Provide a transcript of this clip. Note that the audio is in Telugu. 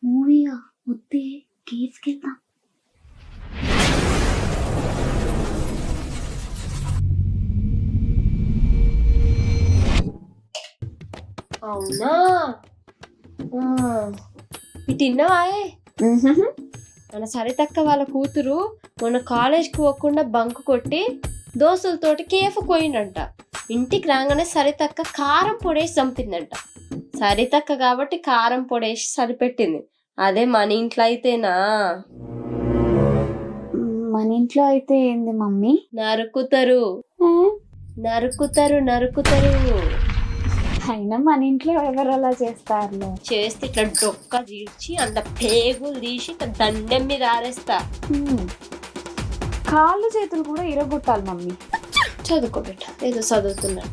మూవీగా వద్దే కేసుకెళ్దాం. అవునా తిన్నావా? మన సరితక్క వాళ్ళ కూతురు మొన్న కాలేజ్కి పోకుండా బంక్ కొట్టి దోస్తులతోటి కేఫ్ పోయిందంట. ఇంటికి రాగానే సరితక్క కారం పొడేసి చంపిందంట. సరితక్క కాబట్టి కారం పొడేసి సరిపెట్టింది. అదే మన ఇంట్లో అయితేనా మన ఇంట్లో అయితే ఏంది మమ్మీ? నరుకుతారు నరుకుతారు నరుకుతారు. అయినా మన ఇంట్లో ఎవరు అలా చేస్తారులే. చేస్తే ఇట్లా డొక్క తీర్చి అంత పేగులు తీసి ఇట్లా దండం మీద ఆరేస్తా. కాళ్ళు చేతులు కూడా ఇరగొట్టాలి మమ్మీ. చదువుకోబెట్ట ఏదో చదువుతున్నా.